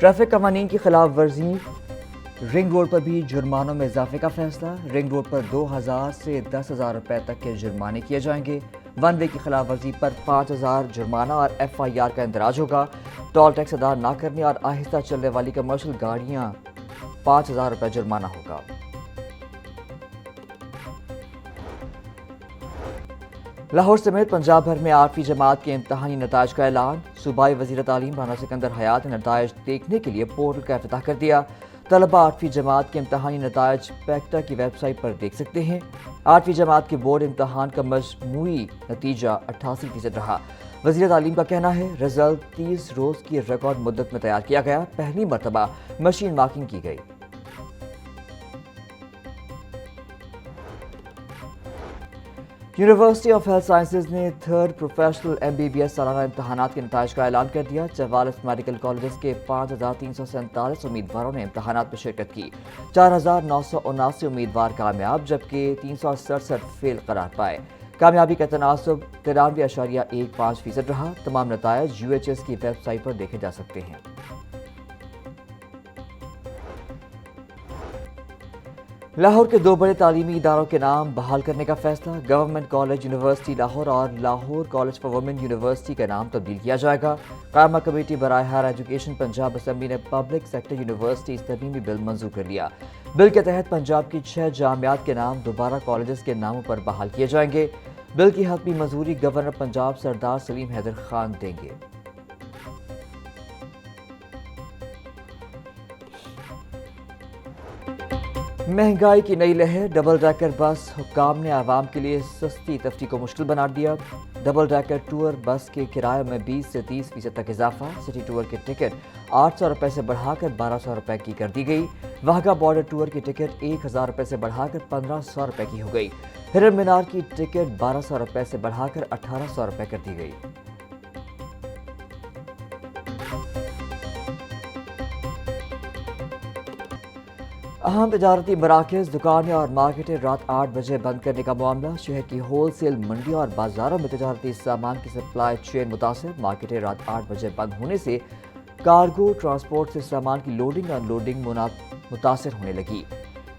Traffic قوانین کی خلاف ورزی، رنگ روڈ پر بھی جرمانوں میں اضافے کا فیصلہ۔ رنگ روڈ پر 2000 سے 10,000 روپے تک کے جرمانے کیے جائیں گے۔ ون وے کی خلاف ورزی پر 5,000 جرمانہ اور FIR کا اندراج ہوگا۔ ٹول ٹیکس ادا نہ کرنے اور آہستہ چلنے والی کمرشل گاڑیاں 5,000 روپے جرمانہ ہوگا۔ لاہور سمیت پنجاب بھر میں 8ویں جماعت کے امتحانی نتائج کا اعلان۔ صوبائی وزیر تعلیم رانا سکندر حیات نے نتائج دیکھنے کے لیے پورٹل کا افتتاح کر دیا۔ طلبہ 8ویں جماعت کے امتحانی نتائج پیکٹا کی ویب سائٹ پر دیکھ سکتے ہیں۔ 8ویں جماعت کے بورڈ امتحان کا مجموعی نتیجہ 88% رہا۔ وزیر تعلیم کا کہنا ہے رزلٹ 30 روز کی ریکارڈ مدت میں تیار کیا گیا۔ پہلی مرتبہ مشین مارکنگ کی گئی۔ یونیورسٹی آف ہیلتھ سائنسز نے 3rd پروفیشنل MBBS سالانہ امتحانات کے نتائج کا اعلان کر دیا۔ 44 میڈیکل کالجز کے 5,347 امیدواروں نے امتحانات میں شرکت کی۔ 4,979 امیدوار کامیاب جبکہ 367 فیل قرار پائے۔ کامیابی کا تناسب 93.15% رہا۔ تمام نتائج UHS کی ویب سائٹ پر دیکھے جا سکتے ہیں۔ لاہور کے 2 بڑے تعلیمی اداروں کے نام بحال کرنے کا فیصلہ۔ گورنمنٹ کالج یونیورسٹی لاہور اور Lahore college for women university کا نام تبدیل کیا جائے گا۔ قائمہ کمیٹی برائے ہائر ایجوکیشن پنجاب اسمبلی نے پبلک سیکٹر یونیورسٹیز ترمیمی بل منظور کر لیا۔ بل کے تحت پنجاب کی 6 جامعات کے نام دوبارہ کالجز کے ناموں پر بحال کیے جائیں گے۔ بل کی حتمی منظوری گورنر پنجاب سردار سلیم حیدر خان دیں گے۔ مہنگائی کی نئی لہر، ڈبل ڈیکر بس حکام نے عوام کے لیے سستی تفریح کو مشکل بنا دیا۔ ڈبل ڈیکر ٹور بس کے کرایے میں 20 سے 30% تک اضافہ۔ سٹی ٹور کی ٹکٹ 800 روپے سے بڑھا کر 1,200 روپے کی کر دی گئی۔ واہگہ بارڈر ٹور کی ٹکٹ 1,000 روپے سے بڑھا کر 1,500 روپے کی ہو گئی۔ ہرن مینار کی ٹکٹ 1,200 روپے سے بڑھا کر 1,800 روپے کر دی گئی۔ اہم تجارتی مراکز، دکانیں اور مارکیٹیں رات 8 بجے بند کرنے کا معاملہ۔ شہر کی ہول سیل منڈیوں اور بازاروں میں تجارتی سامان کی سپلائی چین متاثر۔ مارکیٹیں رات 8 بجے بند ہونے سے کارگو ٹرانسپورٹ سے سامان کی لوڈنگ اور انلوڈنگ متاثر ہونے لگی۔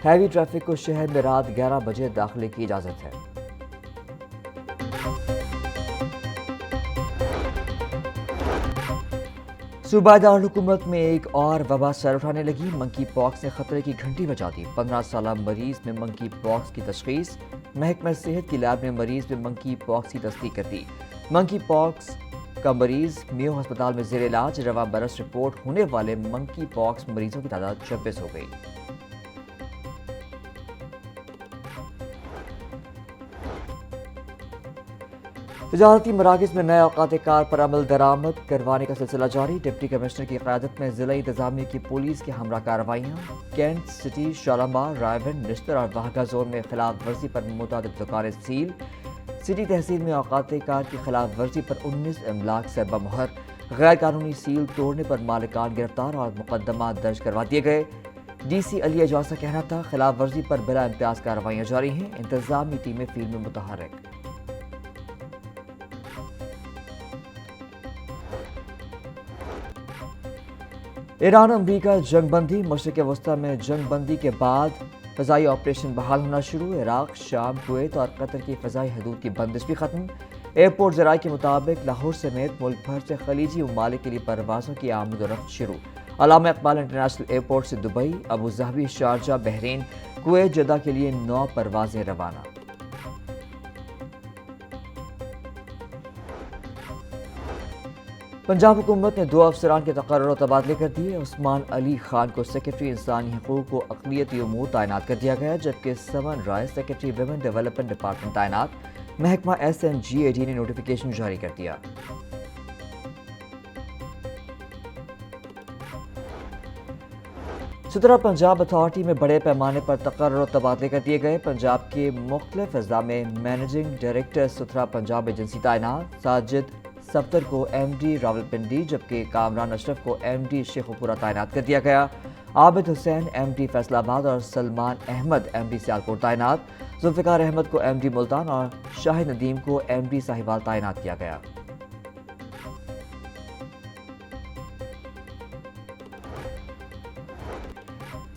ہیوی ٹریفک کو شہر میں رات 11 بجے داخلے کی اجازت ہے۔ صوبائی دارالحکومت میں ایک اور وبا سر اٹھانے لگی۔ منکی پاکس نے خطرے کی گھنٹی بجا دی۔ 15 سالہ مریض میں منکی پاکس کی تشخیص۔ محکمہ صحت کی لیب نے مریض میں منکی پاکس کی تصدیق کر دی۔ منکی پاکس کا مریض میو ہسپتال میں زیر علاج۔ رواں برس رپورٹ ہونے والے منکی پاکس مریضوں کی تعداد 26 ہو گئی۔ تجارتی مراکز میں نئے اوقات کار پر عمل درآمد کروانے کا سلسلہ جاری۔ ڈپٹی کمشنر کی قیادت میں ضلعی انتظامیہ کی پولیس کے ہمراہ کارروائیاں۔ کینٹ سٹی، شالامار، رائے گنج، نشتر اور واہگہ زون میں خلاف ورزی پر متعدد دکانیں سیل۔ سٹی تحصیل میں اوقات کار کی خلاف ورزی پر 19 املاک سے بمہر۔ غیر قانونی سیل توڑنے پر مالکان گرفتار اور مقدمات درج کروا دیے گئے۔ DC علی اجواز کا کہنا تھا خلاف ورزی پر بلا امتیاز کارروائیاں جاری ہیں۔ انتظامی ٹیمیں فیلڈ میں متحرک۔ ایران امریکہ جنگ بندی، مشرق وسطی میں جنگ بندی کے بعد فضائی آپریشن بحال ہونا شروع۔ عراق، شام، کویت اور قطر کی فضائی حدود کی بندش بھی ختم۔ ایئرپورٹ ذرائع کے مطابق لاہور سمیت ملک بھر سے خلیجی ممالک کے لیے پروازوں کی آمد و رفت شروع۔ علامہ اقبال انٹرنیشنل ایئرپورٹ سے Dubai, Abu Dhabi, Sharjah, Bahrain, Kuwait, Jeddah کے لیے 9 پروازیں روانہ۔ پنجاب حکومت نے 2 افسران کے تقرر و تبادلے کر دیے۔ عثمان علی خان کو سیکرٹری انسانی حقوق و اقلیتی امور تعینات کر دیا گیا جبکہ سمن رائے سیکرٹری ویمن ڈیولپمنٹ ڈپارٹمنٹ تعینات۔ محکمہ SNGAD نے نوٹیفیکیشن جاری کر دیا۔ سترہ پنجاب اتھارٹی میں بڑے پیمانے پر تقرر و تبادلے کر دیے گئے۔ پنجاب کے مختلف اضلاع میں مینیجنگ ڈائریکٹر سترہ پنجاب ایجنسی تعینات۔ ساجد صفدر کو MD راولپنڈی جبکہ کامران اشرف کو MD شیخوپورہ تعینات کر دیا گیا۔ عابد حسین MD فیصل آباد اور سلمان احمد MD سیالکوٹ تعینات۔ ذوالفقار احمد کو MD ملتان اور شاہد ندیم کو MD ساہیوال تعینات کیا گیا۔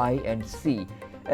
INC